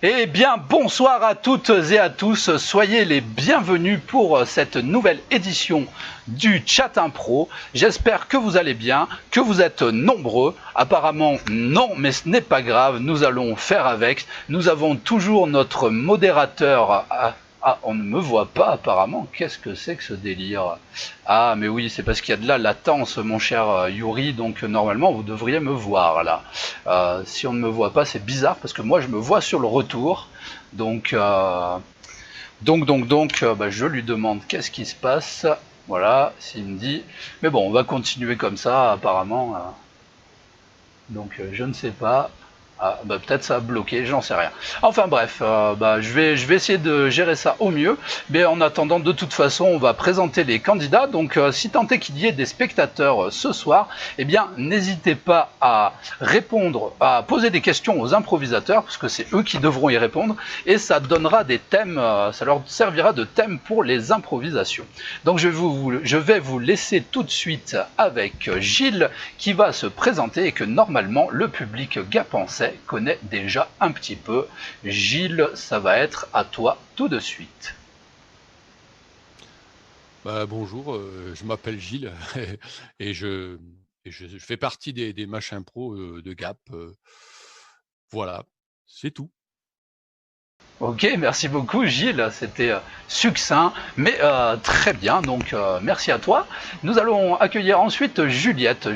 Eh bien, bonsoir à toutes et à tous, soyez les bienvenus pour cette nouvelle édition du Chat Impro. J'espère que vous allez bien, que vous êtes nombreux. Apparemment non, mais ce n'est pas grave, nous allons faire avec. Nous avons toujours notre modérateur... Ah, on ne me voit pas apparemment, qu'est-ce que c'est que ce délire? Ah, mais oui, c'est parce qu'il y a de la latence, mon cher Yuri, donc normalement vous devriez me voir là. Si on ne me voit pas, c'est bizarre, parce que moi je me vois sur le retour, donc je lui demande qu'est-ce qui se passe, voilà, s'il me dit... Mais bon, on va continuer comme ça, apparemment, donc je ne sais pas... Ah, bah peut-être ça a bloqué, j'en sais rien. Enfin bref, je vais essayer de gérer ça au mieux. Mais en attendant, de toute façon, on va présenter les candidats. Donc si tant est qu'il y ait des spectateurs ce soir, eh bien n'hésitez pas à répondre, à poser des questions aux improvisateurs, parce que c'est eux qui devront y répondre. Et ça donnera des thèmes, ça leur servira de thème pour les improvisations. Donc je vais vous laisser tout de suite avec Gilles, qui va se présenter et que normalement le public gapençais connaît déjà un petit peu. Gilles, ça va être à toi tout de suite. Bonjour, je m'appelle Gilles et je fais partie des machins pro de Gap. Voilà, c'est tout. Ok, merci beaucoup Gilles, c'était succinct, mais très bien, donc merci à toi. Nous allons accueillir ensuite Juliette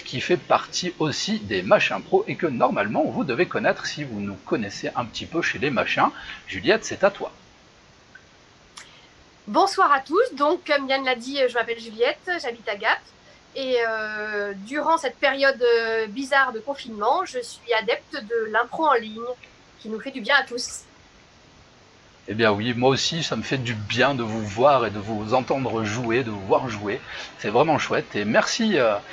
qui fait partie aussi des machins pro et que normalement vous devez connaître si vous nous connaissez un petit peu chez les machins. Juliette, c'est à toi. Bonsoir à tous, donc comme Yann l'a dit, je m'appelle Juliette, j'habite à Gap et durant cette période bizarre de confinement, je suis adepte de l'impro en ligne qui nous fait du bien à tous. Eh bien oui, moi aussi, ça me fait du bien de vous voir et de vous entendre jouer, de vous voir jouer. C'est vraiment chouette et merci à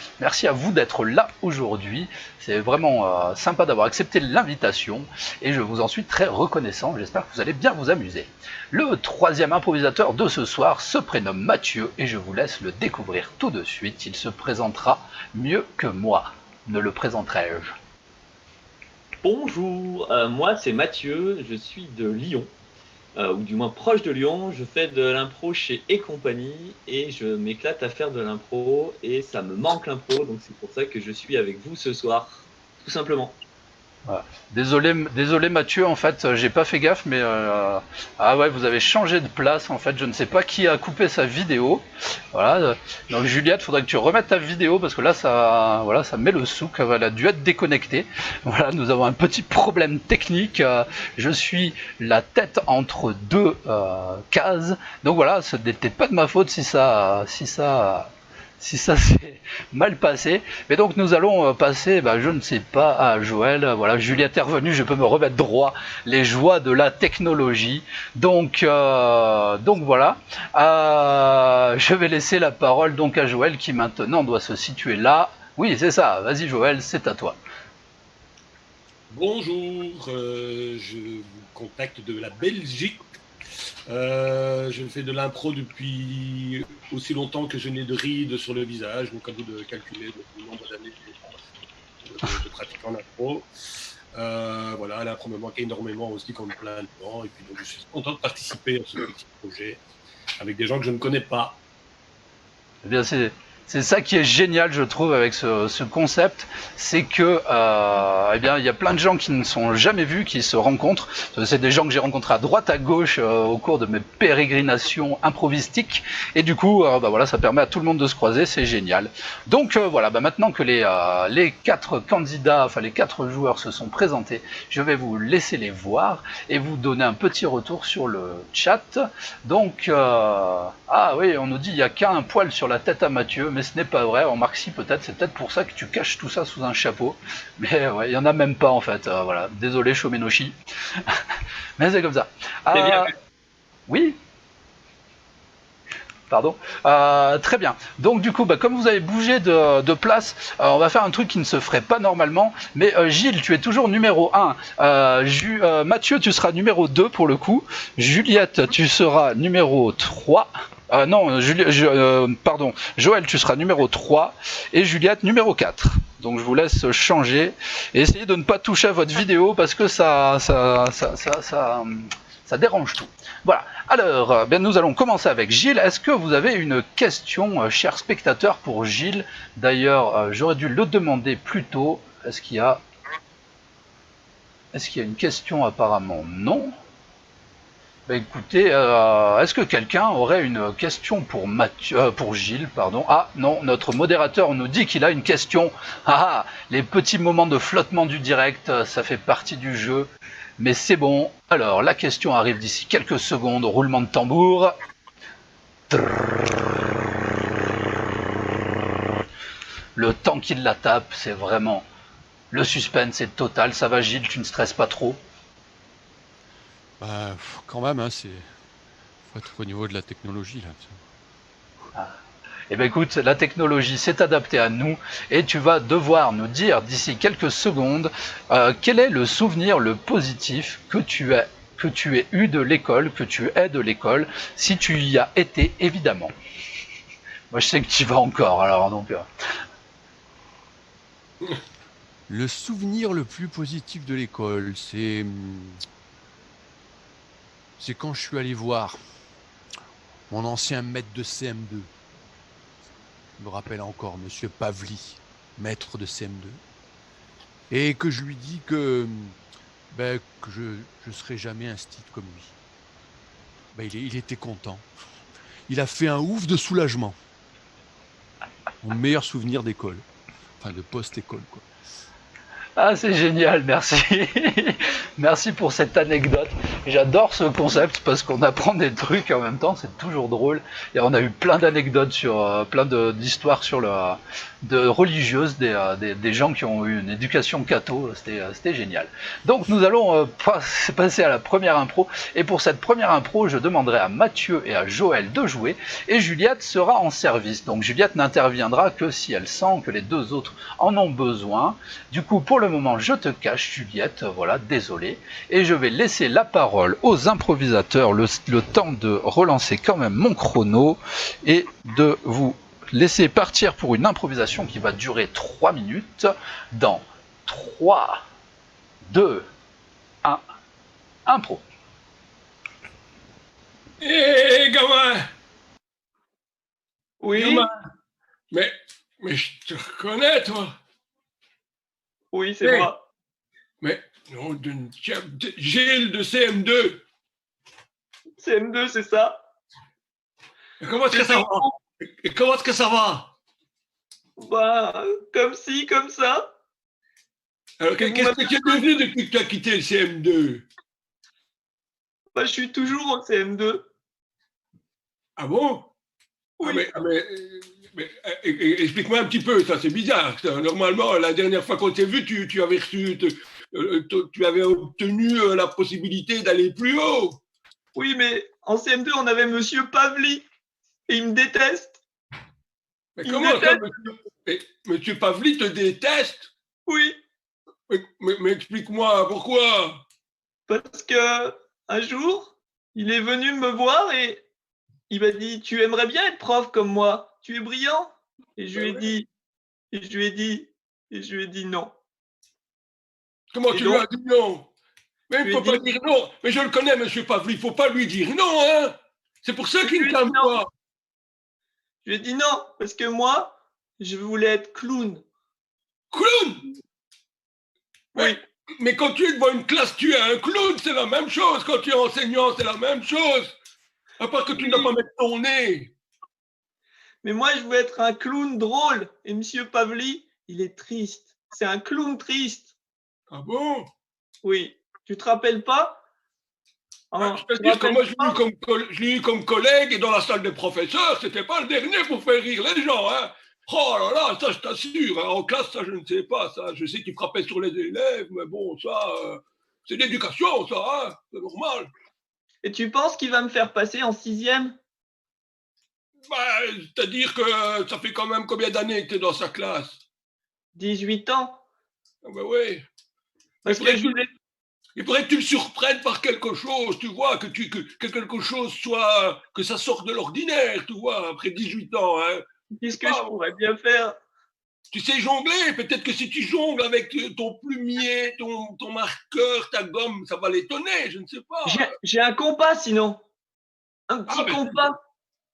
vous d'être là aujourd'hui. C'est vraiment sympa d'avoir accepté l'invitation et je vous en suis très reconnaissant. J'espère que vous allez bien vous amuser. Le troisième improvisateur de ce soir se prénomme Mathieu et je vous laisse le découvrir tout de suite. Il se présentera mieux que moi. Ne le présenterai-je? Bonjour, moi c'est Mathieu, je suis de Lyon. Ou du moins proche de Lyon, je fais de l'impro chez Et Compagnie et je m'éclate à faire de l'impro et ça me manque l'impro, donc c'est pour ça que je suis avec vous ce soir, tout simplement. Voilà. Désolé Mathieu, en fait, j'ai pas fait gaffe, mais ah ouais, vous avez changé de place. En fait, je ne sais pas qui a coupé sa vidéo. Voilà. Donc Juliette, faudrait que tu remettes ta vidéo parce que là, ça met le souk. Elle a dû être déconnectée. Voilà, nous avons un petit problème technique. Je suis la tête entre deux cases. Donc voilà, ce n'était pas de ma faute si ça s'est mal passé. Mais donc nous allons passer, je ne sais pas, à Joël. Voilà, Juliette est revenue, je peux me remettre droit. Les joies de la technologie. Donc voilà. Je vais laisser la parole donc à Joël qui maintenant doit se situer là. Oui, c'est ça. Vas-y Joël, c'est à toi. Bonjour, je vous contacte de la Belgique. Je fais de l'impro depuis aussi longtemps que je n'ai de rides sur le visage, donc à vous de calculer le nombre d'années de pratique en impro. Voilà, l'impro me manque énormément aussi comme plein de gens, et puis donc je suis content de participer à ce petit projet avec des gens que je ne connais pas. Eh bien, c'est ça qui est génial, je trouve, avec ce concept, c'est que il y a plein de gens qui ne sont jamais vus, qui se rencontrent. C'est des gens que j'ai rencontrés à droite, à gauche au cours de mes pérégrinations improvistiques, et du coup, ça permet à tout le monde de se croiser, c'est génial. Donc maintenant que les 4 candidats, enfin les 4 joueurs se sont présentés, je vais vous laisser les voir et vous donner un petit retour sur le chat. Donc, ah oui, on nous dit il n'y a qu'un poil sur la tête à Mathieu, mais ce n'est pas vrai. Remarque si, peut-être, c'est peut-être pour ça que tu caches tout ça sous un chapeau. Mais ouais, il n'y en a même pas en fait. Voilà, désolé Shomenoshi. Mais c'est comme ça. Oui. Pardon. Très bien. Donc du coup, comme vous avez bougé de place, on va faire un truc qui ne se ferait pas normalement. Mais Gilles, tu es toujours numéro 1. Mathieu, tu seras numéro 2 pour le coup. Juliette, tu seras numéro 3. Joël, tu seras numéro 3. Et Juliette, numéro 4. Donc je vous laisse changer et essayez de ne pas toucher à votre vidéo parce que ça dérange tout. Voilà. Alors, bien, nous allons commencer avec Gilles. Est-ce que vous avez une question, cher spectateur, pour Gilles? D'ailleurs, j'aurais dû le demander plus tôt. Est-ce qu'il y a une question? Apparemment, non. Ben, écoutez, est-ce que quelqu'un aurait une question pour pour Gilles, pardon? Ah non, notre modérateur nous dit qu'il a une question. Ah, les petits moments de flottement du direct, ça fait partie du jeu. Mais c'est bon. Alors, la question arrive d'ici quelques secondes. Roulement de tambour. Le temps qu'il la tape, c'est vraiment... Le suspense est total. Ça va, Gilles, tu ne stresses pas trop? Bah, quand même, hein, faut être au niveau de la technologie, là. Eh bien écoute, la technologie s'est adaptée à nous et tu vas devoir nous dire d'ici quelques secondes quel est le souvenir le positif que tu aies eu de l'école, si tu y as été évidemment. Moi je sais que tu y vas encore alors donc. Le souvenir le plus positif de l'école, c'est quand je suis allé voir mon ancien maître de CM2. Je me rappelle encore, Monsieur Pavli, maître de CM2, et que je lui dis que je serai jamais un stit comme lui. Il était content. Il a fait un ouf de soulagement. Mon meilleur souvenir d'école, enfin de post-école, quoi. Ah, c'est génial, merci. Merci pour cette anecdote. J'adore ce concept parce qu'on apprend des trucs en même temps, c'est toujours drôle. Et on a eu plein d'anecdotes sur d'histoires sur de religieuses, des gens qui ont eu une éducation catho, c'était génial. Donc nous allons passer à la première impro. Et pour cette première impro, je demanderai à Mathieu et à Joël de jouer. Et Juliette sera en service. Donc Juliette n'interviendra que si elle sent que les deux autres en ont besoin. Du coup, pour le moment, je te cache, Juliette, voilà, désolé. Et je vais laisser la parole aux improvisateurs, le temps de relancer quand même mon chrono et de vous laisser partir pour une improvisation qui va durer 3 minutes dans 3, 2, 1, impro. Hé, gamin! Oui, Gamin! Mais je te reconnais, toi! oui, c'est Hey. moi. Mais non, Gilles de CM2! CM2, c'est ça. Et comment est-ce que ça va? Et comment est-ce que ça va? Bah, comme ci, comme ça. Alors, qu'est-ce que tu es devenu depuis que tu as quitté le CM2? Bah, je suis toujours au CM2. Ah bon? Oui. Mais, explique-moi un petit peu, ça c'est bizarre. Normalement, la dernière fois qu'on s'est vu, tu avais reçu, tu avais obtenu la possibilité d'aller plus haut. Oui, mais en CM2, on avait Monsieur Pavli. Et il me déteste. Mais comment ça, Monsieur Pavli te déteste? Oui. Mais explique-moi, pourquoi? Parce que un jour, il est venu me voir et il m'a dit « Tu aimerais bien être prof comme moi, tu es brillant ?» Et je lui ai dit non. Comment tu lui as dit non? Mais il ne faut pas dire non. Mais je le connais, Monsieur Pavli, il ne faut pas lui dire non, hein? C'est pour ça qu'il ne t'aime pas. Je lui ai dit non, parce que moi, je voulais être clown. Clown? Oui. Mais quand tu es devant une classe, tu es un clown, c'est la même chose. Quand tu es enseignant, c'est la même chose. À part que tu n'as pas mettre ton nez. Mais moi, je veux être un clown drôle. Et Monsieur Pavli, il est triste. C'est un clown triste. Ah bon? Oui. Tu te rappelles pas? Je te dis que moi, je l'ai eu comme collègue et dans la salle des professeurs, c'était pas le dernier pour faire rire les gens, hein. Oh là là, ça je t'assure, hein. En classe, ça je ne sais pas, ça. Je sais qu'il frappait sur les élèves, mais bon, ça, c'est l'éducation, ça, hein. C'est normal. Et tu penses qu'il va me faire passer en 6e? C'est-à-dire que ça fait quand même combien d'années que tu es dans sa classe? 18 ans. Ah ben oui. Parce que je voulais... Il faudrait que tu me surprennes par quelque chose, tu vois, que quelque chose soit, que ça sorte de l'ordinaire, tu vois, après 18 ans, hein. Qu'est-ce que je pourrais bien faire? Tu sais jongler? Peut-être que si tu jongles avec ton plumier, ton marqueur, ta gomme, ça va l'étonner, je ne sais pas. J'ai un compas sinon. Un Ah, petit ben, compas.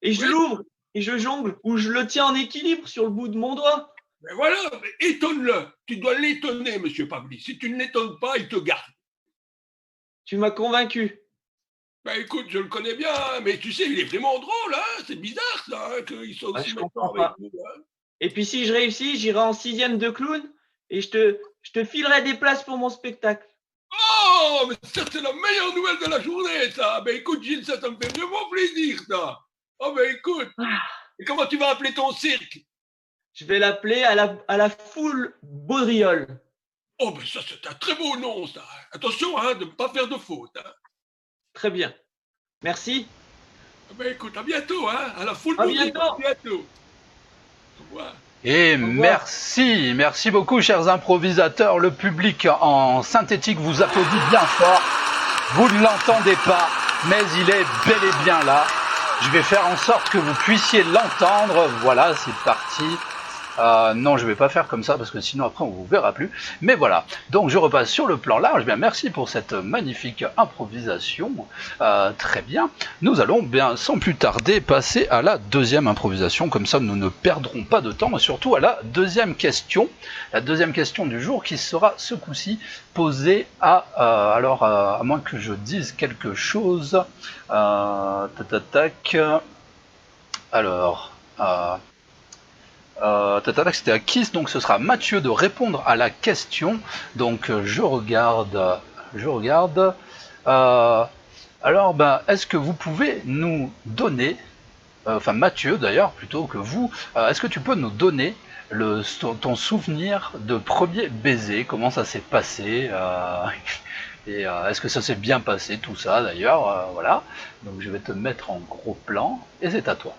Et je oui, l'ouvre et je jongle. Ou je le tiens en équilibre sur le bout de mon doigt. mais voilà, mais étonne-le. Tu dois l'étonner, monsieur Pavli. Si tu ne l'étonnes pas, il te garde. Tu m'as convaincu. Ben écoute, je le connais bien, hein, mais tu sais, il est vraiment drôle, hein. C'est bizarre, ça, hein, qu'il soit Ah, aussi je méchant comprends avec pas. nous. Hein. Et puis si je réussis, j'irai en 6e de clown et je te filerai des places pour mon spectacle. Oh, mais ça, c'est la meilleure nouvelle de la journée, ça. Ben écoute, Gilles, ça me fait vraiment plaisir, ça. Oh, ben écoute. Et comment tu vas appeler ton cirque? Je vais l'appeler à la foule Baudriole. Oh, ben ça, c'est un très beau nom, ça. Attention, hein, de ne pas faire de faute. Hein. Très bien. Merci. Ben écoute, à bientôt, hein. À la foule À Baudriole, bientôt. à bientôt. Au revoir. Et Au revoir. merci beaucoup, chers improvisateurs. Le public en synthétique vous applaudit bien fort. Vous ne l'entendez pas, mais il est bel et bien là. Je vais faire en sorte que vous puissiez l'entendre. Voilà, c'est parti. Non, je vais pas faire comme ça parce que sinon après on vous verra plus. Mais voilà, donc je repasse sur le plan large. Bien, merci pour cette magnifique improvisation. Très bien. Nous allons bien sans plus tarder passer à la deuxième improvisation. Comme ça, nous ne perdrons pas de temps, et surtout à la deuxième question. La deuxième question du jour qui sera ce coup-ci posée à à moins que je dise quelque chose. Alors. C'était à Kiss, donc ce sera Mathieu de répondre à la question. Donc je regarde. Alors, est-ce que vous pouvez nous donner, enfin Mathieu d'ailleurs, plutôt que vous, est-ce que tu peux nous donner ton souvenir de premier baiser? Comment ça s'est passé et est-ce que ça s'est bien passé, tout ça d'ailleurs, voilà. Donc je vais te mettre en gros plan, et c'est à toi.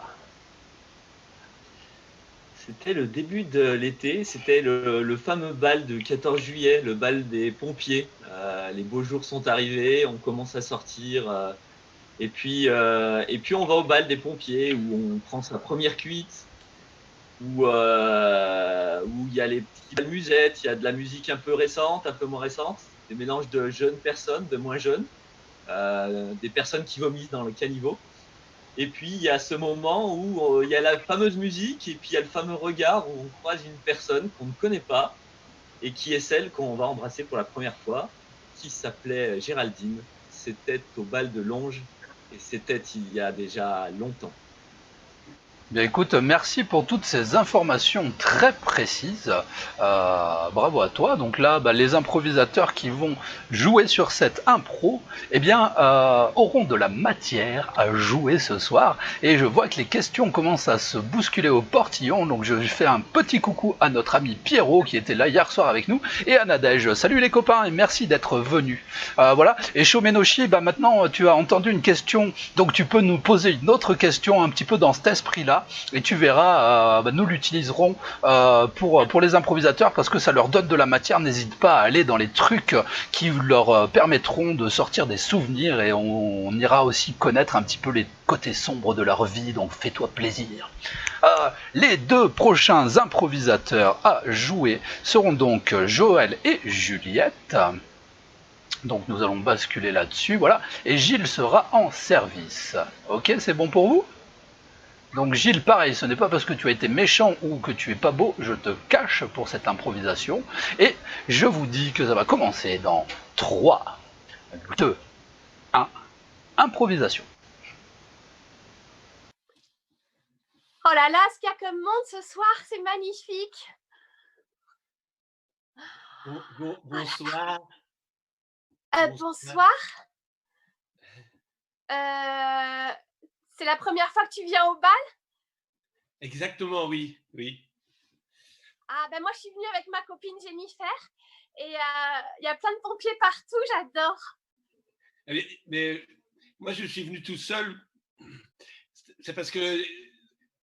C'était le début de l'été, c'était le fameux bal de 14 juillet, le bal des pompiers. Les beaux jours sont arrivés, on commence à sortir, et puis on va au bal des pompiers où on prend sa première cuite, où il y a les petites musettes, il y a de la musique un peu récente, un peu moins récente, des mélanges de jeunes personnes, de moins jeunes, des personnes qui vomissent dans le caniveau. Et puis, il y a ce moment où il y a la fameuse musique et puis il y a le fameux regard où on croise une personne qu'on ne connaît pas et qui est celle qu'on va embrasser pour la première fois, qui s'appelait Géraldine. C'était au bal de Longe et c'était il y a déjà longtemps. Bien écoute, merci pour toutes ces informations très précises. Bravo à toi. Donc là, les improvisateurs qui vont jouer sur cette impro, auront de la matière à jouer ce soir. Et je vois que les questions commencent à se bousculer au portillon. Donc je fais un petit coucou à notre ami Pierrot qui était là hier soir avec nous et à Nadège. Salut les copains et merci d'être venus. Voilà. Et Shomenoshi, maintenant tu as entendu une question, donc tu peux nous poser une autre question un petit peu dans cet esprit-là. Et tu verras, nous l'utiliserons pour les improvisateurs parce que ça leur donne de la matière. N'hésite pas à aller dans les trucs qui leur permettront de sortir des souvenirs et on ira aussi connaître un petit peu les côtés sombres de leur vie, donc fais-toi plaisir. Les deux prochains improvisateurs à jouer seront donc Joël et Juliette. Donc nous allons basculer là-dessus, voilà. Et Gilles sera en service. Ok, c'est bon pour vous ? Donc Gilles, pareil, ce n'est pas parce que tu as été méchant ou que tu es pas beau, je te cache pour cette improvisation. Et je vous dis que ça va commencer dans 3, 2, 1, improvisation. Oh là là, ce qu'il y a comme monde ce soir, c'est magnifique. Bonsoir. Bonsoir. C'est la première fois que tu viens au bal? Exactement, oui. Ah ben moi je suis venue avec ma copine Jennifer et il y a plein de pompiers partout, j'adore. Mais moi je suis venu tout seul. C'est parce que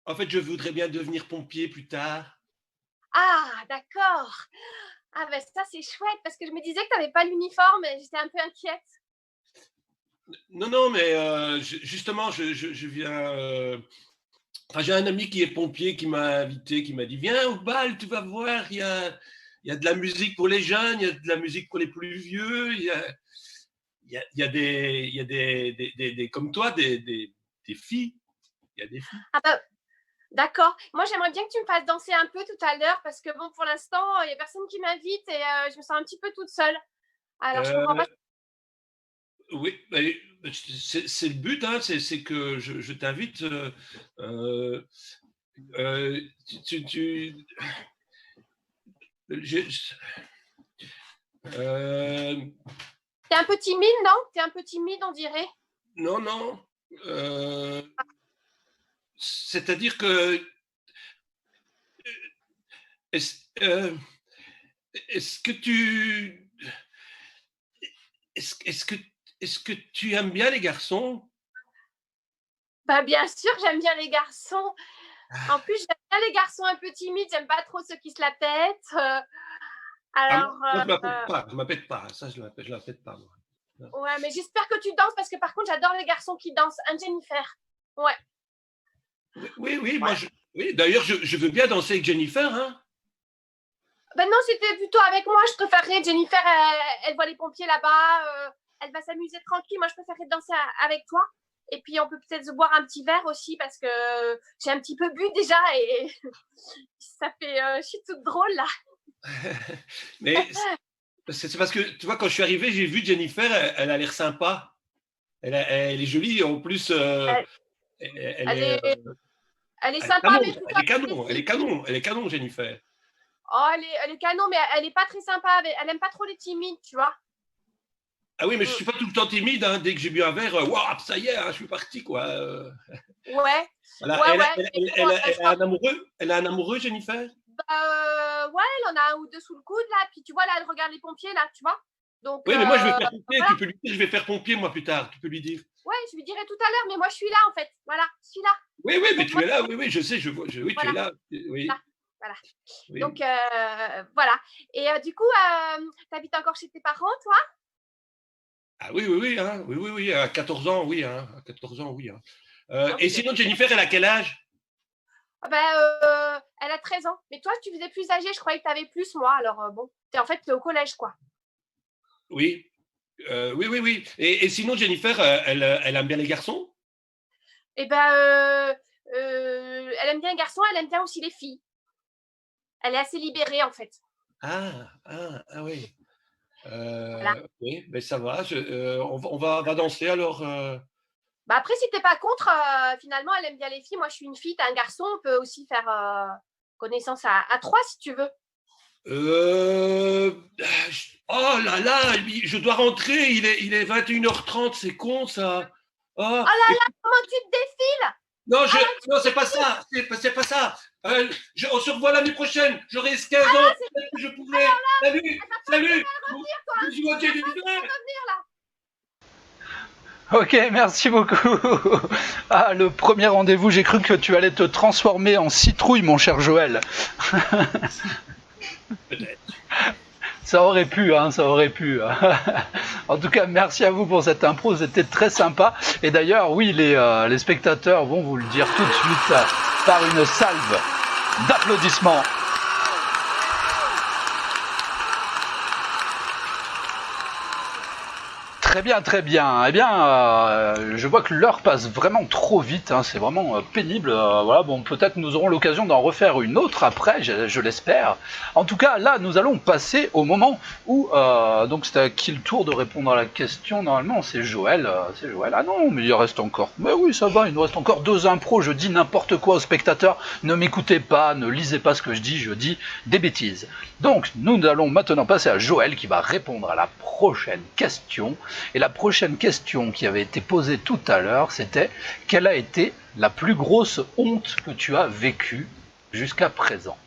en fait je voudrais bien devenir pompier plus tard. Ah d'accord. Ah ben ça c'est chouette parce que je me disais que tu n'avais pas l'uniforme et j'étais un peu inquiète. Non, mais justement je viens Enfin, j'ai un ami qui est pompier qui m'a invité, qui m'a dit viens au bal, tu vas voir, il y a de la musique pour les jeunes, il y a de la musique pour les plus vieux, il y a comme toi, des filles. Il y a des filles. Ah bah, d'accord. Moi, j'aimerais bien que tu me fasses danser un peu tout à l'heure parce que bon, pour l'instant, il n'y a personne qui m'invite et je me sens un petit peu toute seule. Alors, je comprends pas. Oui, c'est le but, hein, c'est que je t'invite. T'es un peu timide, non? T'es un peu timide, on dirait. Non, non. C'est-à-dire que est-ce que tu est-ce que tu aimes bien les garçons? Bah, bien sûr, j'aime bien les garçons. En plus, j'aime bien les garçons un peu timides. J'aime pas trop ceux qui se la pètent. Alors, moi, je m'appelle pas. Ça, je la pète pas, moi. Ouais, mais j'espère que tu danses parce que par contre, j'adore les garçons qui dansent. Un Jennifer. Ouais. Oui, moi, oui. D'ailleurs, je veux bien danser avec Jennifer, hein. Ben non, c'était plutôt avec moi. Je préférerais Jennifer. Elle voit les pompiers là-bas. Elle va s'amuser tranquille. Moi, je préférerais danser avec toi. Et puis, on peut peut-être se boire un petit verre aussi parce que j'ai un petit peu bu déjà et ça fait. Je suis toute drôle là. Mais c'est parce que, tu vois, quand je suis arrivé, j'ai vu Jennifer, elle a l'air sympa. Elle est jolie, en plus. Elle est sympa, mais elle est canon, Jennifer. Oh, elle est canon, mais elle est pas très sympa. Elle aime pas trop les timides, tu vois. Ah oui, mais je suis pas tout le temps timide. Hein. Dès que j'ai bu un verre, waouh, ça y est, hein, je suis parti, quoi. Ouais. Voilà. Elle a un amoureux, Jennifer. Ouais, elle en a un ou deux sous le coude là. Puis tu vois là, elle regarde les pompiers là, tu vois. Donc. Oui, mais moi je vais faire pompier. Voilà. Tu peux lui dire, je vais faire pompier moi plus tard. Tu peux lui dire. Ouais, je lui dirai tout à l'heure, mais moi je suis là en fait. Voilà, je suis là. Oui, mais donc, tu es là. Oui, je sais. Oui, voilà. Tu es là. Oui. Là. Voilà. Oui. Donc voilà. Et du coup, t'habites encore chez tes parents, toi? Ah oui, hein. Oui. À 14 ans, oui, hein. À 14 ans, oui. Hein. Okay. Et sinon, Jennifer, elle a quel âge? Elle a 13 ans. Mais toi, tu faisais plus âgé, je croyais que tu avais plus, moi. Alors bon, en fait, tu es au collège, quoi. Oui. Oui. Et sinon, Jennifer, elle aime bien les garçons? Eh ben, elle aime bien les garçons, elle aime bien aussi les filles. Elle est assez libérée, en fait. Ah oui. Voilà. Oui, mais ça va. On va danser alors. Bah après, si t'es pas contre, finalement, elle aime bien les filles. Moi, je suis une fille, t'es un garçon. On peut aussi faire connaissance à trois, si tu veux. Oh là là, je dois rentrer. Il est 21h30. C'est con, ça. Oh là là, comment tu te défiles? Non, c'est pas ça. C'est pas ça. On se revoit l'année prochaine. J'aurai 15 ans. Peut-être que je pourrai. Salut. Ok, merci beaucoup. Ah, le premier rendez-vous, j'ai cru que tu allais te transformer en citrouille, mon cher Joël. Peut-être. Ça aurait pu, hein, ça aurait pu. En tout cas, merci à vous pour cette impro, c'était très sympa. Et d'ailleurs, oui, les spectateurs vont vous le dire tout de suite par une salve d'applaudissements. Très bien. Eh bien, je vois que l'heure passe vraiment trop vite, hein, c'est vraiment pénible. Voilà, bon, peut-être nous aurons l'occasion d'en refaire une autre après, je l'espère. En tout cas, là, nous allons passer au moment où, donc c'est à qui le tour de répondre à la question. Normalement, c'est Joël. Ah non, mais il reste encore. Mais oui, ça va, il nous reste encore 2 impros. Je dis n'importe quoi aux spectateurs. Ne m'écoutez pas, ne lisez pas ce que je dis des bêtises. Donc, nous allons maintenant passer à Joël qui va répondre à la prochaine question. Et la prochaine question qui avait été posée tout à l'heure, c'était quelle a été la plus grosse honte que tu as vécue jusqu'à présent?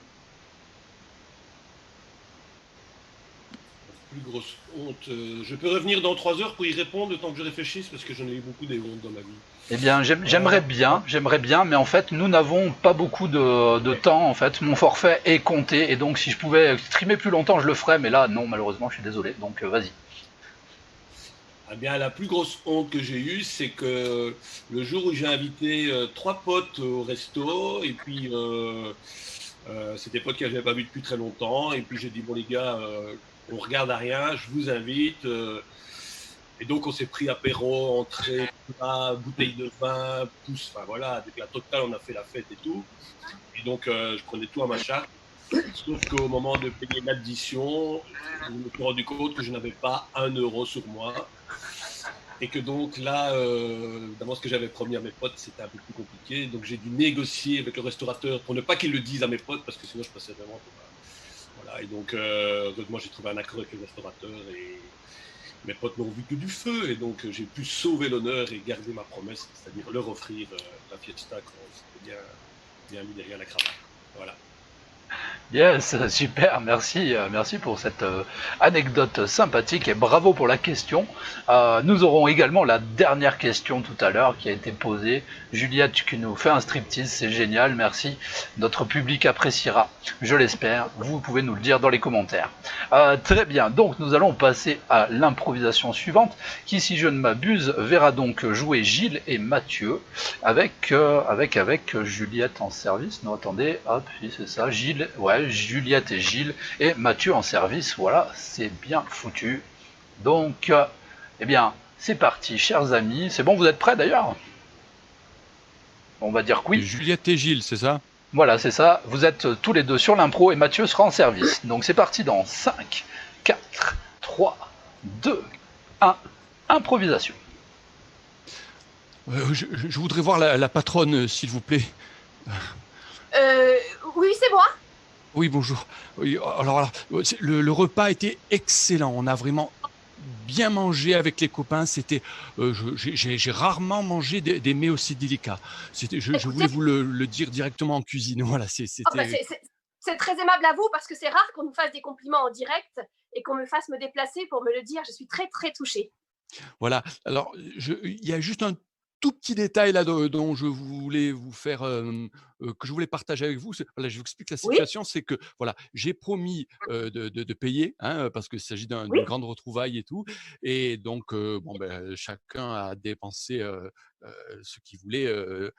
La plus grosse honte. Je peux revenir dans 3 heures pour y répondre, le temps que je réfléchisse, parce que j'en ai eu beaucoup des hontes dans ma vie. Eh bien, j'aimerais bien, mais en fait, nous n'avons pas beaucoup de temps, en fait. Mon forfait est compté, et donc si je pouvais streamer plus longtemps, je le ferais, mais là, non, malheureusement, je suis désolé, donc vas-y. Eh bien, la plus grosse honte que j'ai eue, c'est que le jour où j'ai invité 3 potes au resto, et puis c'est des potes que je n'avais pas vus depuis très longtemps, et puis j'ai dit, bon les gars, on regarde à rien, je vous invite. Et donc on s'est pris apéro, entrée, plat, bouteille de vin, pousse, enfin voilà, avec la totale, on a fait la fête et tout. Et donc je prenais tout à ma charge. Sauf qu'au moment de payer l'addition, je me suis rendu compte que je n'avais pas 1 euro sur moi. Et que donc là, évidemment, ce que j'avais promis à mes potes, c'était un peu plus compliqué. Donc j'ai dû négocier avec le restaurateur pour ne pas qu'il le dise à mes potes, parce que sinon je passais vraiment pour... Voilà. Et donc, heureusement, j'ai trouvé un accord avec le restaurateur et mes potes n'ont vu que du feu. Et donc j'ai pu sauver l'honneur et garder ma promesse, c'est-à-dire leur offrir la fiesta quand c'était bien mis derrière la cravate. Voilà. Yes, super, merci pour cette anecdote sympathique et bravo pour la question. Nous aurons également la dernière question tout à l'heure qui a été posée. Juliette qui nous fait un striptease, c'est génial, merci. Notre public appréciera, je l'espère. Vous pouvez nous le dire dans les commentaires. Très bien, donc nous allons passer à l'improvisation suivante qui, si je ne m'abuse, verra donc jouer Gilles et Mathieu avec Juliette en service. Non, attendez, hop, oui, c'est ça, Gilles, ouais. Juliette et Gilles et Mathieu en service, voilà, c'est bien foutu. Donc, eh bien, c'est parti, chers amis. C'est bon, vous êtes prêts d'ailleurs? On va dire que oui. Juliette et Gilles, c'est ça? Voilà, c'est ça. Vous êtes tous les deux sur l'impro et Mathieu sera en service. Donc c'est parti dans 5, 4, 3, 2, 1, improvisation. Je voudrais voir la patronne, s'il vous plaît. Oui, c'est moi. Oui, bonjour. Oui, alors, le repas était excellent. On a vraiment bien mangé avec les copains. C'était, j'ai rarement mangé des mets aussi délicats. Je voulais vous le dire directement en cuisine. Voilà, c'était. C'est très aimable à vous parce que c'est rare qu'on nous fasse des compliments en direct et qu'on me fasse me déplacer pour me le dire. Je suis très très touchée. Voilà. Alors, il y a juste un tout petit détail là dont je voulais vous faire, que je voulais partager avec vous. Voilà, je vous explique la Oui, situation, c'est que voilà, j'ai promis de payer, hein, parce qu'il s'agit oui, d'une grande retrouvaille et tout. Et donc, bon, ben, chacun a dépensé ce qu'il voulait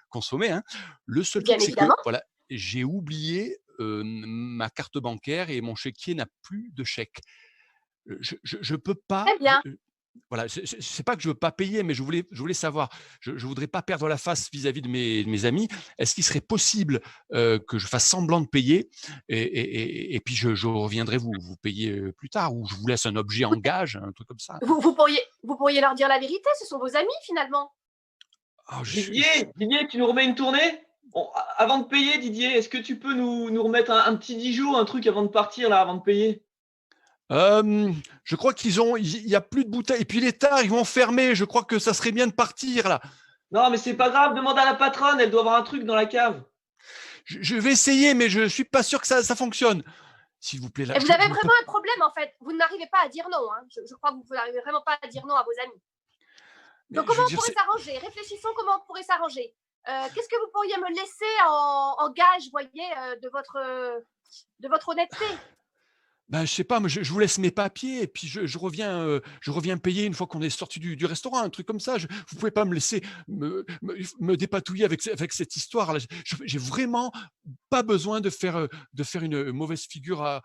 consommer, hein. Le seul bien truc, c'est que évidemment. voilà, j'ai oublié ma carte bancaire et mon chéquier n'a plus de chèque. Je peux pas. Très bien. Voilà, c'est pas que je veux pas payer, mais je voulais savoir, je voudrais pas perdre la face vis-à-vis de mes amis. Est-ce qu'il serait possible, que je fasse semblant de payer et puis je reviendrai vous payer, plus tard, ou je vous laisse un objet en Écoutez, gage, un truc comme ça? vous pourriez leur dire la vérité. Ce sont vos amis finalement. Ah, Didier, tu nous remets une tournée? Avant de payer, Didier, est-ce que tu peux nous remettre un petit Dijon, un truc avant de partir, là, avant de payer? Je crois il y a plus de bouteilles et puis il est tard, ils vont fermer. Je crois que ça serait bien de partir là. Non, mais c'est pas grave, demande à la patronne, elle doit avoir un truc dans la cave. Je vais essayer, mais je suis pas sûr que ça fonctionne. S'il vous plaît, là, Et vous avez vraiment un problème en fait. Vous n'arrivez pas à dire non. Hein. Je crois que vous n'arrivez vraiment pas à dire non à vos amis. Donc comment on pourrait s'arranger? Réfléchissons comment on pourrait s'arranger. Qu'est-ce que vous pourriez me laisser en gage, voyez, de votre honnêteté? Ben, je sais pas, moi, je vous laisse mes papiers et puis je reviens payer une fois qu'on est sorti du restaurant, un truc comme ça. Vous pouvez pas me laisser me dépatouiller avec cette histoire-là. J'ai vraiment pas besoin de faire une mauvaise figure.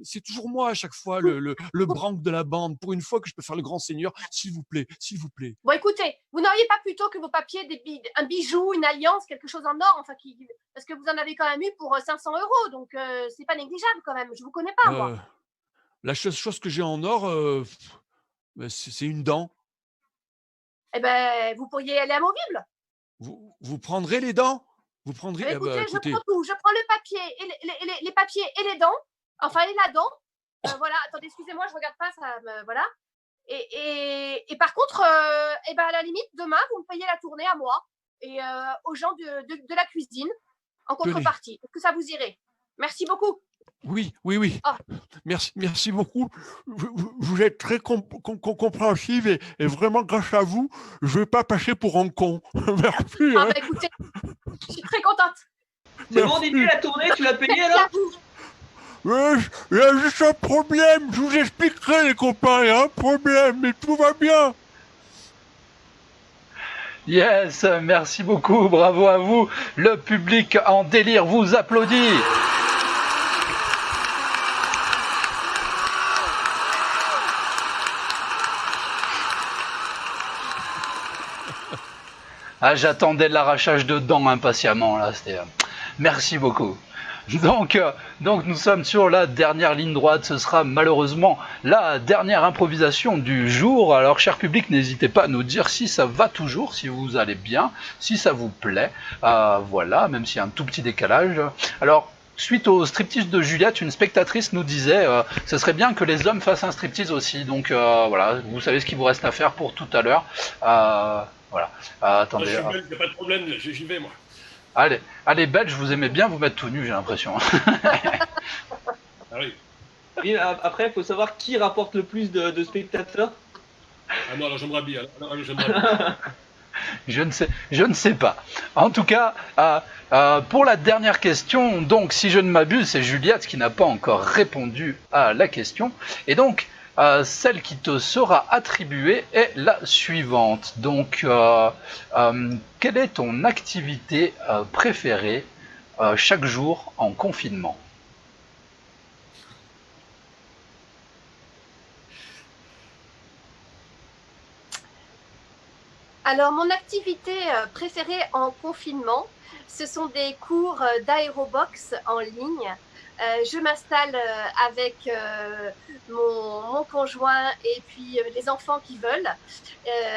C'est toujours moi à chaque fois le branque de la bande. Pour une fois que je peux faire le grand seigneur, s'il vous plaît, s'il vous plaît. Bon, écoutez, vous n'auriez pas plutôt que vos papiers, un bijou, une alliance, quelque chose en or, enfin, parce que vous en avez quand même eu pour 500 €, donc c'est pas négligeable quand même. Je vous connais pas, moi. La chose que j'ai en or, ben, c'est une dent. Eh ben, vous pourriez aller amovible. Vous prendrez les dents? Vous prendrez? Ben, Ah bah, écoutez, je écoutez. prends tout. Je prends le papier et les papiers et les dents, enfin, et la dent. Voilà, attendez, excusez-moi, je regarde pas, ça me... Voilà. Et par contre, eh ben, à la limite, demain, vous me payez la tournée à moi et aux gens de la cuisine en contrepartie. Est-ce que ça vous irait? Merci beaucoup. Oui. Ah. Merci beaucoup. Vous êtes très compréhensive et vraiment grâce à vous, je vais pas passer pour un con. Merci. Ah bah écoutez, je suis très contente. C'est bon, Didier, la tournée, tu l'as payée alors? Ouais, il y a juste un problème. Je vous expliquerai, les copains. Il y a un problème, mais tout va bien. Yes, merci beaucoup, bravo à vous. Le public en délire vous applaudit. Ah, j'attendais l'arrachage de dents impatiemment là. Merci beaucoup. Donc nous sommes sur la dernière ligne droite, ce sera malheureusement la dernière improvisation du jour. Alors cher public, n'hésitez pas à nous dire si ça va toujours, si vous allez bien, si ça vous plaît, voilà, même s'il y a un tout petit décalage. Alors suite au striptease de Juliette, une spectatrice nous disait ce serait bien que les hommes fassent un striptease aussi, donc voilà, vous savez ce qu'il vous reste à faire pour tout à l'heure. Voilà, attendez. Moi, il n'y a pas de problème, j'y vais moi. Allez, Belge, vous aimez bien vous mettre tout nu, j'ai l'impression. Ah oui. Et après, il faut savoir qui rapporte le plus de spectateurs. Ah non, alors j'aimerais bien. Je ne sais pas. En tout cas, pour la dernière question, donc si je ne m'abuse, c'est Juliette qui n'a pas encore répondu à la question. Et donc, celle qui te sera attribuée est la suivante. Donc, quelle est ton activité préférée chaque jour en confinement ? Alors, mon activité préférée en confinement, ce sont des cours d'aérobox en ligne. Je m'installe avec mon conjoint et puis les enfants qui veulent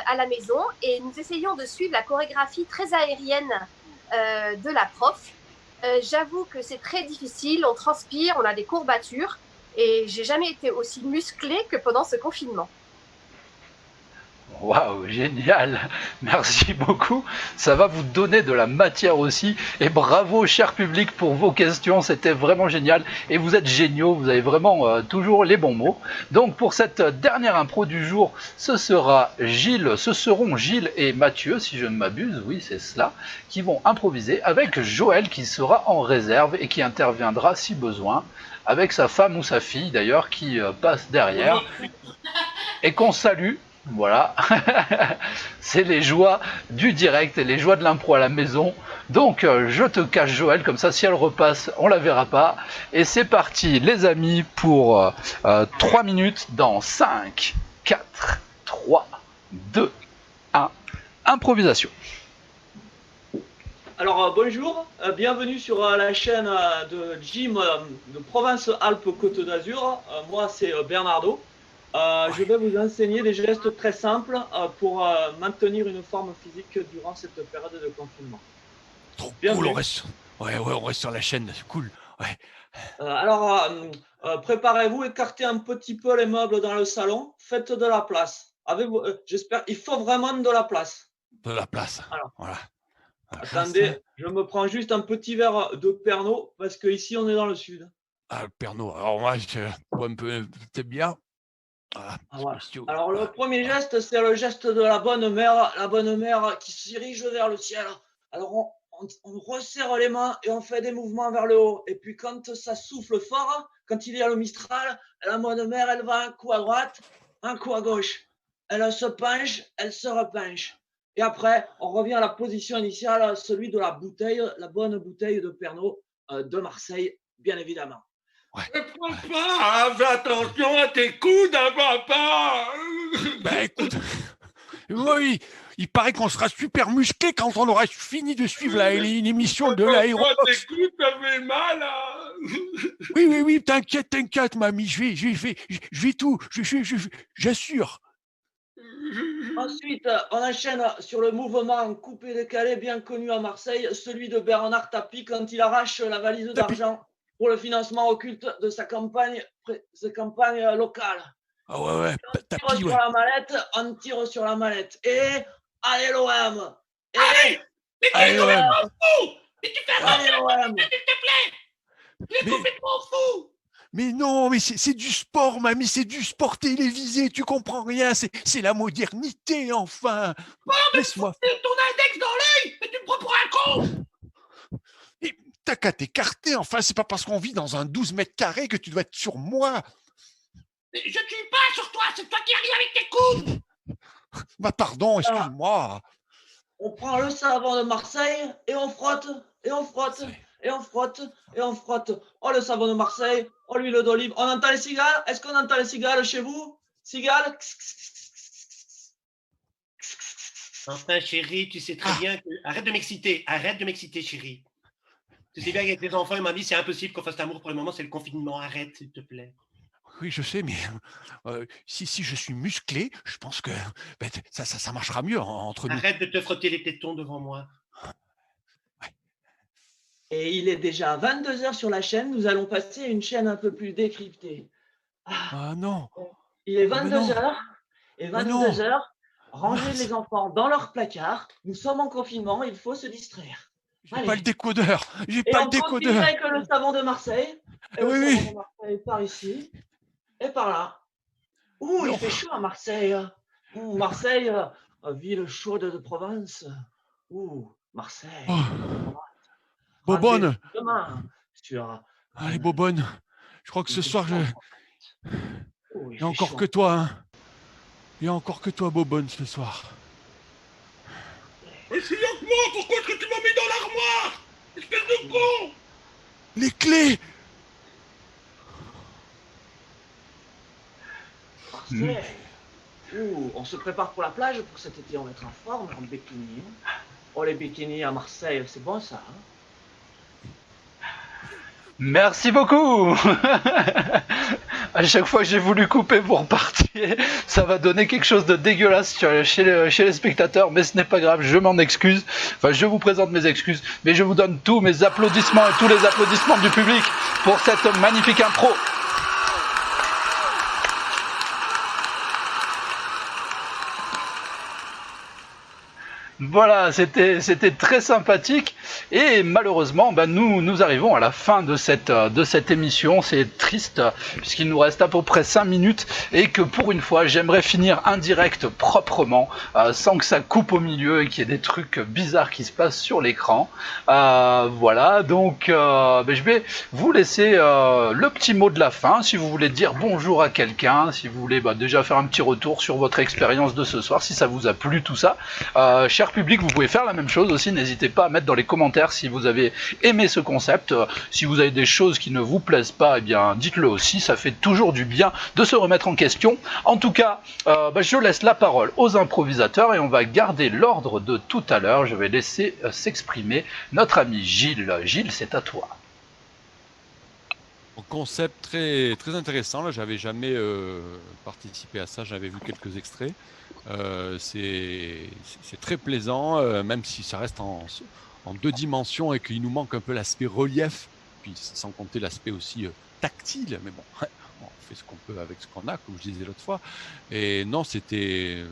à la maison et nous essayons de suivre la chorégraphie très aérienne de la prof. J'avoue que c'est très difficile, on transpire, on a des courbatures et j'ai jamais été aussi musclée que pendant ce confinement. Waouh, génial, merci beaucoup. Ça va vous donner de la matière aussi. Et bravo, cher public, pour vos questions. C'était vraiment génial. Et vous êtes géniaux, vous avez vraiment toujours les bons mots. Donc, pour cette dernière impro du jour, ce seront Gilles et Mathieu, si je ne m'abuse, oui, c'est cela, qui vont improviser avec Joël qui sera en réserve et qui interviendra si besoin, avec sa femme ou sa fille d'ailleurs qui passe derrière et qu'on salue. Voilà, c'est les joies du direct et les joies de l'impro à la maison. Donc je te cache Joël, comme ça si elle repasse, on la verra pas. Et c'est parti les amis pour 3 minutes dans 5, 4, 3, 2, 1, improvisation. Alors bonjour, bienvenue sur la chaîne de Jim de Provence-Alpes-Côte d'Azur. Moi c'est Bernardo. Je vais vous enseigner des gestes très simples pour maintenir une forme physique durant cette période de confinement. Trop cool, on reste sur la chaîne, c'est cool. Ouais. Alors, préparez-vous, écartez un petit peu les meubles dans le salon, faites de la place. J'espère, il faut vraiment de la place. De la place, alors, voilà. Attendez, je me prends juste un petit verre de Pernod, parce qu'ici on est dans le sud. Ah, le Pernod, alors moi, je bois un peu, c'est bien. Voilà. Alors le premier geste, c'est le geste de la bonne mère qui se dirige vers le ciel. Alors on resserre les mains et on fait des mouvements vers le haut. Et puis quand ça souffle fort, quand il y a le Mistral, la bonne mère, elle va un coup à droite, un coup à gauche. Elle se penche, elle se repenche. Et après, on revient à la position initiale, celui de la bouteille, la bonne bouteille de Pernod de Marseille, bien évidemment. Ouais. Papa, fais attention à tes coudes, hein, papa. Ben écoute, oui, il paraît qu'on sera super musclé quand on aura fini de suivre l'émission de l'aérobox. Tes coudes, ça fait mal, hein. Oui, t'inquiète, mamie, je vais tout, j'assure. Ensuite, on enchaîne sur le mouvement coupé-décalé bien connu à Marseille, celui de Bernard Tapie quand il arrache la valise d'argent pour le financement occulte de sa campagne locale. Ah ouais, Tapie, on tire sur la mallette. Et allez l'OM. Allez l'OM. Mais tu fais allez l'OM. S'il te plaît. Il est complètement fou. Mais non, mais c'est du sport, mamie, c'est du sport télévisé, tu comprends rien, c'est la modernité, enfin. Oh, laisse-moi. Ton index dans l'œil, mais tu me prends pour un con. Et t'as qu'à t'écarter, enfin, c'est pas parce qu'on vit dans un 12 mètres carrés que tu dois être sur moi. Je ne suis pas sur toi, c'est toi qui arrives avec tes coudes. Bah pardon, excuse-moi. On prend le savon de Marseille et on frotte, et on frotte, et on frotte, et on frotte. Oh, le savon de Marseille, oh, l'huile d'olive. On entend les cigales? Est-ce qu'on entend les cigales chez vous? Cigales? Enfin, chérie, tu sais très bien que... Arrête de m'exciter, chérie. Tu sais bien qu'avec les enfants et ma vie, c'est impossible qu'on fasse l'amour pour le moment, c'est le confinement. Arrête, s'il te plaît. Oui, je sais, mais si je suis musclé, je pense que ça marchera mieux entre nous. Arrête de te frotter les tétons devant moi. Et il est déjà 22h sur la chaîne. Nous allons passer à une chaîne un peu plus décryptée. Ah non. Il est Ah, mais non. 22h. Et Mais non. 22h, rangez Mince. les enfants dans leur placard. Nous sommes en confinement, il faut se distraire. J'ai Allez. pas le décodeur. J'ai Et pas on le continue décodeur. avec le savon de Marseille. Et Oui, le oui. savon de Marseille par ici et par là. Ouh, Non. il fait chaud à Marseille. Marseille, ville chaude de Provence. Ouh, Marseille. Oh. Rendez-vous Bobonne. demain sur... Allez, Bobonne. Je crois que ce soir, Oh, il n'y a encore que toi, hein. Il n'y a encore que toi, Bobonne, ce soir. Mais c'est que moi, pourquoi est-ce que tu m'as mis dans l'armoire? Espèce de con! Les clés. Marseille. Ouh, on se prépare pour la plage pour cet été, on va être en forme, en bikini. Oh, les bikinis à Marseille, c'est bon ça, hein? Merci beaucoup. À chaque fois que j'ai voulu couper pour repartir, ça va donner quelque chose de dégueulasse chez les spectateurs, mais ce n'est pas grave, je m'en excuse. Enfin, je vous présente mes excuses, mais je vous donne tous mes applaudissements et tous les applaudissements du public pour cette magnifique impro. Voilà, c'était très sympathique et malheureusement, nous arrivons à la fin de cette émission. C'est triste puisqu'il nous reste à peu près 5 minutes et que pour une fois, j'aimerais finir un direct proprement, sans que ça coupe au milieu et qu'il y ait des trucs bizarres qui se passent sur l'écran. Voilà, donc je vais vous laisser le petit mot de la fin. Si vous voulez dire bonjour à quelqu'un, si vous voulez déjà faire un petit retour sur votre expérience de ce soir, si ça vous a plu tout ça. Cher public, vous pouvez faire la même chose aussi, n'hésitez pas à mettre dans les commentaires si vous avez aimé ce concept, si vous avez des choses qui ne vous plaisent pas, eh bien dites-le aussi, ça fait toujours du bien de se remettre en question. En tout cas, je laisse la parole aux improvisateurs et on va garder l'ordre de tout à l'heure. Je vais laisser s'exprimer notre ami Gilles. Gilles, c'est à toi. Un concept très, très intéressant, là, j'avais jamais participé à ça, j'avais vu quelques extraits. C'est très plaisant, même si ça reste en 2 dimensions et qu'il nous manque un peu l'aspect relief, puis sans compter l'aspect aussi tactile, mais bon, on fait ce qu'on peut avec ce qu'on a, comme je disais l'autre fois. Et non, j'ai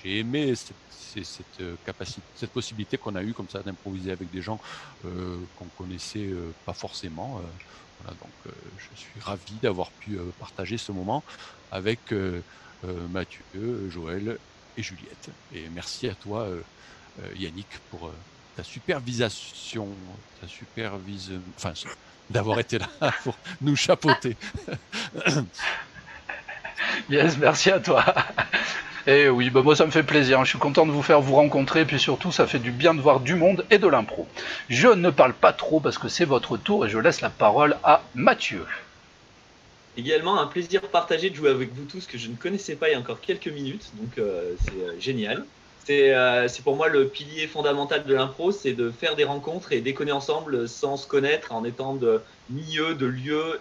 aimé cette capacité, cette possibilité qu'on a eue comme ça d'improviser avec des gens qu'on connaissait pas forcément. Voilà, donc je suis ravi d'avoir pu partager ce moment avec Mathieu, Joël et Juliette. Et merci à toi, Yannick, pour ta supervision, d'avoir été là pour nous chapeauter. Yes, merci à toi. Et oui, moi ça me fait plaisir, je suis content de vous faire vous rencontrer, et puis surtout ça fait du bien de voir du monde et de l'impro. Je ne parle pas trop parce que c'est votre tour et je laisse la parole à Mathieu. Également un plaisir partagé de jouer avec vous tous que je ne connaissais pas il y a encore quelques minutes, donc c'est génial. C'est pour moi le pilier fondamental de l'impro, c'est de faire des rencontres et déconner ensemble sans se connaître, en étant de milieux, de lieux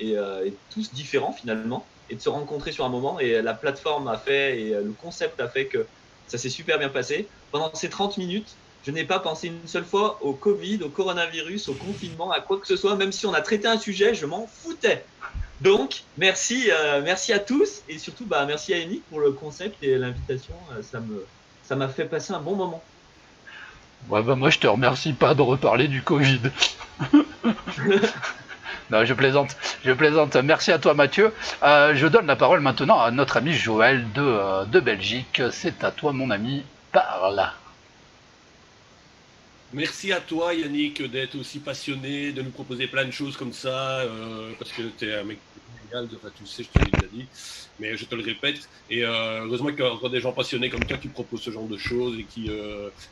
et tous différents finalement, et de se rencontrer sur un moment. Et la plateforme a fait, et le concept a fait que ça s'est super bien passé. Pendant ces 30 minutes, je n'ai pas pensé une seule fois au Covid, au coronavirus, au confinement, à quoi que ce soit, même si on a traité un sujet, je m'en foutais. Donc, merci à tous, et surtout merci à Yannick pour le concept et l'invitation, ça m'a fait passer un bon moment. Ouais, moi je te remercie pas de reparler du Covid. Non, je plaisante. Merci à toi Mathieu. Je donne la parole maintenant à notre ami Joël de Belgique. C'est à toi mon ami, parle. Merci à toi Yannick d'être aussi passionné, de nous proposer plein de choses comme ça, parce que tu es un mec génial. Enfin, tu le sais, je te l'ai déjà dit, mais je te le répète. Et heureusement qu'il y a encore des gens passionnés comme toi qui proposent ce genre de choses et qui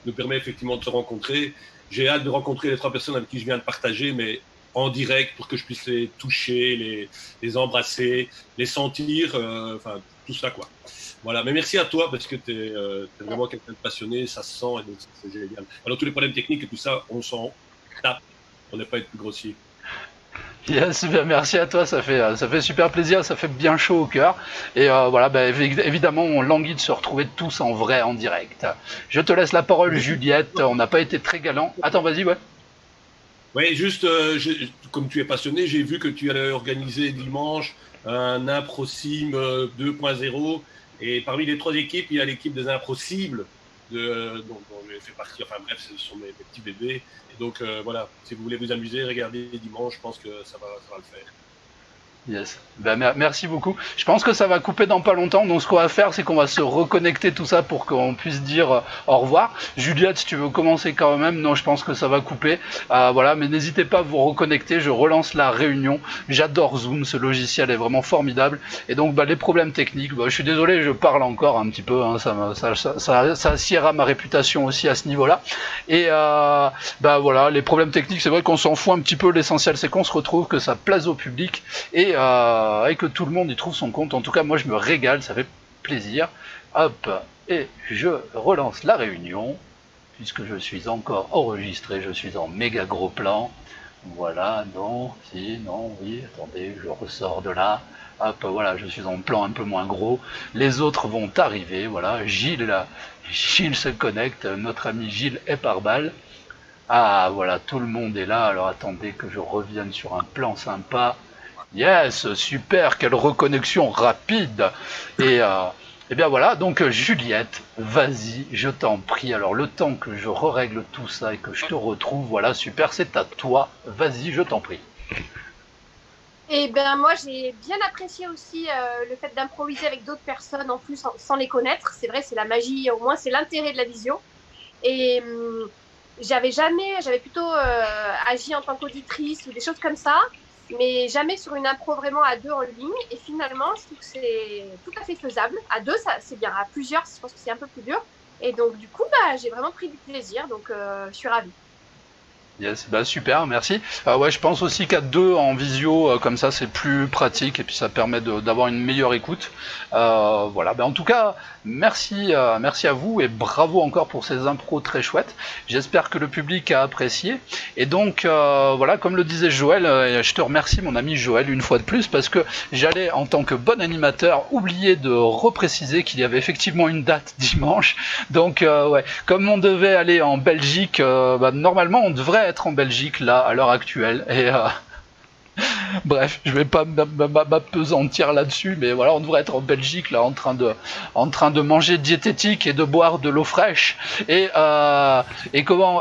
nous permet effectivement de se rencontrer. J'ai hâte de rencontrer les 3 personnes avec qui je viens de partager, mais en direct pour que je puisse les toucher, les embrasser, les sentir, enfin tout ça quoi. Voilà, mais merci à toi parce que tu es vraiment quelqu'un de passionné, ça se sent et donc c'est génial. Alors tous les problèmes techniques et tout ça, on s'en tape, on n'est pas être plus grossier. Yes, bien, merci à toi, ça fait super plaisir, ça fait bien chaud au cœur. Et voilà, bah, évidemment, on languit de se retrouver tous en vrai, en direct. Je te laisse la parole, Juliette, on n'a pas été très galant. Attends, vas-y, ouais. Oui, juste, comme tu es passionné, j'ai vu que tu allais organiser dimanche un Impro-Sim 2.0. Et parmi les 3 équipes, il y a l'équipe des Impossibles, dont je fais partie. Enfin bref, ce sont mes petits bébés. Et donc voilà, si vous voulez vous amuser, regardez dimanche, je pense que ça va le faire. Yes. Ben, merci beaucoup. Je pense que ça va couper dans pas longtemps. Donc, ce qu'on va faire, c'est qu'on va se reconnecter tout ça pour qu'on puisse dire au revoir. Juliette, si tu veux commencer quand même. Non, je pense que ça va couper. Voilà, mais n'hésitez pas à vous reconnecter. Je relance la réunion. J'adore Zoom. Ce logiciel est vraiment formidable. Et donc, bah, les problèmes techniques. Bah, je suis désolé, je parle encore un petit peu. Hein, ça assiera ma réputation aussi à ce niveau-là. Et bah voilà, les problèmes techniques, c'est vrai qu'on s'en fout un petit peu. L'essentiel, c'est qu'on se retrouve, que ça plaise au public. Et que tout le monde y trouve son compte. En tout cas, moi, je me régale, ça fait plaisir. Hop, et je relance la réunion, puisque je suis encore enregistré, je suis en méga gros plan. Voilà, non, si, non, oui, attendez, je ressors de là. Hop, voilà, je suis en plan un peu moins gros. Les autres vont arriver, voilà. Gilles se connecte, notre ami Gilles est par balle. Ah, voilà, tout le monde est là. Alors, attendez que je revienne sur un plan sympa. Yes, super, quelle reconnexion rapide. Et bien voilà, donc Juliette, vas-y, je t'en prie. Alors le temps que je règle tout ça et que je te retrouve, voilà, super, c'est à toi. Vas-y, je t'en prie. Et ben moi j'ai bien apprécié aussi le fait d'improviser avec d'autres personnes en plus sans les connaître. C'est vrai, c'est la magie, au moins c'est l'intérêt de la visio. Et j'avais plutôt agi en tant qu'auditrice ou des choses comme ça, mais jamais sur une impro vraiment à 2 en ligne. Et finalement, je trouve que c'est tout à fait faisable. À 2, ça, c'est bien. À plusieurs, je pense que c'est un peu plus dur. Et donc, du coup, bah, j'ai vraiment pris du plaisir. Donc, je suis ravie. Yes, bah super, merci. Ouais, je pense aussi qu'à 2 en visio, comme ça, c'est plus pratique et puis ça permet d'avoir une meilleure écoute. Voilà, bah, en tout cas, merci à vous et bravo encore pour ces impros très chouettes. J'espère que le public a apprécié. Et donc, voilà, comme le disait Joël, je te remercie mon ami Joël une fois de plus parce que j'allais, en tant que bon animateur, oublier de repréciser qu'il y avait effectivement une date dimanche. Donc, ouais, comme on devait aller en Belgique, bah, normalement, on devrait être en Belgique là à l'heure actuelle et bref, je vais pas m'apesantir là-dessus, mais voilà, on devrait être en Belgique là en train de manger diététique et de boire de l'eau fraîche et comment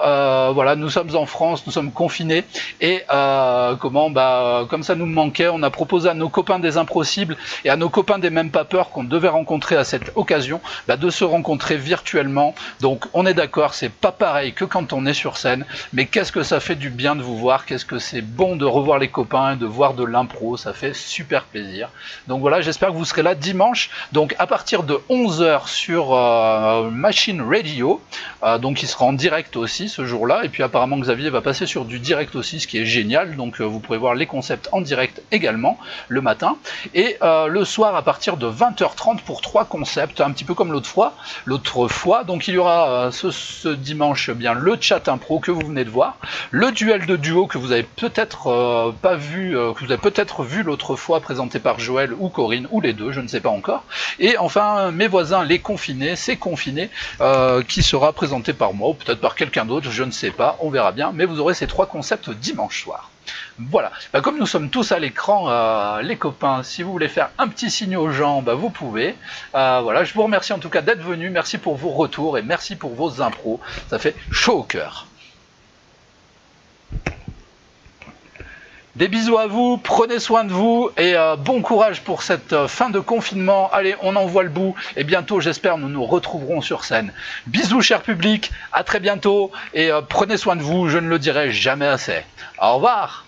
voilà, nous sommes en France, nous sommes confinés et comme ça nous manquait, on a proposé à nos copains des Impossibles et à nos copains des Même Pas Peur qu'on devait rencontrer à cette occasion, de se rencontrer virtuellement. Donc on est d'accord, c'est pas pareil que quand on est sur scène, mais qu'est-ce que ça fait du bien de vous voir, qu'est-ce que c'est bon de revoir les copains, de voir de l'impro, ça fait super plaisir. Donc voilà, j'espère que vous serez là dimanche, donc à partir de 11h sur Machine Radio, donc il sera en direct aussi ce jour-là, et puis apparemment Xavier va passer sur du direct aussi, ce qui est génial, donc vous pourrez voir les concepts en direct également le matin, et le soir à partir de 20h30 pour 3 concepts, un petit peu comme l'autre fois, donc il y aura ce dimanche bien le chat impro que vous venez de voir, le duel de duo que vous avez peut-être pas vu, que vous avez peut-être vu l'autre fois présenté par Joël ou Corinne, ou les deux, je ne sais pas encore. Et enfin, mes voisins, les confinés, c'est confiné, qui sera présenté par moi, ou peut-être par quelqu'un d'autre, je ne sais pas, on verra bien, mais vous aurez ces 3 concepts dimanche soir. Voilà, comme nous sommes tous à l'écran, les copains, si vous voulez faire un petit signe aux gens, vous pouvez. Voilà, je vous remercie en tout cas d'être venus, merci pour vos retours et merci pour vos impros, ça fait chaud au cœur. Des bisous à vous, prenez soin de vous et bon courage pour cette fin de confinement. Allez, on en voit le bout et bientôt, j'espère, nous nous retrouverons sur scène. Bisous, cher public, à très bientôt et prenez soin de vous, je ne le dirai jamais assez. Au revoir.